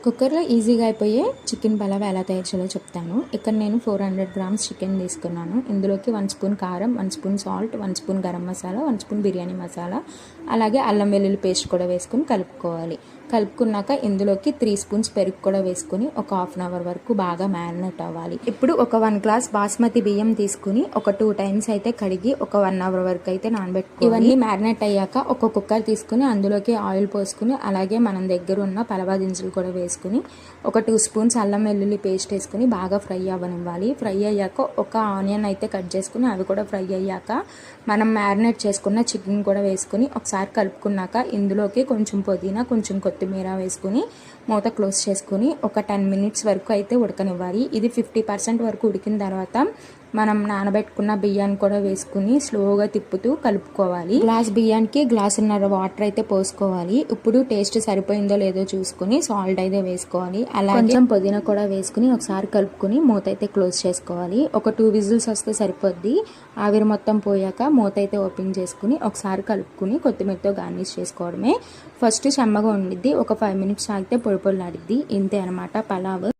కుక్కర్లో ఈజీగా అయిపోయే చికెన్ పలావ్ ఎలా తయారు చేయాలో చెప్తాను. ఇక్కడ నేను 400 గ్రామ్స్ చికెన్ తీసుకున్నాను. ఇందులోకి 1 స్పూన్ కారం, 1 spoon salt, 1 spoon garam masala, 1 spoon biryani masala, అలాగే అల్లం వెల్లుల్లి పేస్ట్ కూడా వేసుకుని కలుపుకోవాలి. కలుపుకున్నాక ఇందులోకి 3 స్పూన్స్ పెరుగు కూడా వేసుకుని ఒక హాఫ్ అన్ అవర్ వరకు బాగా మ్యారినేట్ అవ్వాలి. ఇప్పుడు ఒక 1 గ్లాస్ బాస్మతి బియ్యం తీసుకుని ఒక 2 టైమ్స్ అయితే కడిగి ఒక 1 అవర్ వరకు అయితే నానబెట్టుకోవాలి. ఇవన్నీ మ్యారినేట్ అయ్యాక ఒక కుక్కర్ తీసుకుని అందులోకి ఆయిల్ పోసుకుని అలాగే మనం దగ్గర ఉన్న పలవా దినుసులు కూడా వేసుకుని ఒక 2 స్పూన్స్ అల్లం వెల్లుల్లి పేస్ట్ వేసుకుని బాగా ఫ్రై అవ్వనివ్వాలి. ఫ్రై అయ్యాక ఒక ఆనియన్ అయితే కట్ చేసుకుని అవి కూడా ఫ్రై అయ్యాక మనం మ్యారినేట్ చేసుకున్న చికెన్ కూడా వేసుకుని ఒకసారి కలుపుకున్నాక ఇందులోకి కొంచెం పుదీనా, కొంచెం కొత్తిమీర వేసుకుని మూత క్లోజ్ చేసుకుని ఒక 10 మినిట్స్ వరకు అయితే ఉడకనివ్వాలి. ఇది 50% వరకు ఉడికిన తర్వాత మనం నానబెట్టుకున్న బియ్యాన్ని కూడా వేసుకుని స్లోగా తిప్పుతూ కలుపుకోవాలి. గ్లాస్ బియ్యానికి గ్లాసున్నర వాటర్ అయితే పోసుకోవాలి. ఇప్పుడు టేస్ట్ సరిపోయిందో లేదో చూసుకుని సాల్ట్ అయితే వేసుకోవాలి. అలాగే కొంచెం పుదీనా కూడా వేసుకుని ఒకసారి కలుపుకుని మూత అయితే క్లోజ్ చేసుకోవాలి. ఒక 2 విజిల్స్ వస్తే సరిపోద్ది. ఆవిరి మొత్తం పోయాక మూత అయితే ఓపెన్ చేసుకుని ఒకసారి కలుపుకుని కొత్తిమీరతో గార్నిష్ చేసుకోవడమే. ఫస్ట్ చెమ్మగా ఉండిద్ది. ఒక 5 మినిట్స్ ఆగితే పొడి పొడిలాడిద్ది. ఇంతే అనమాట పలావ్.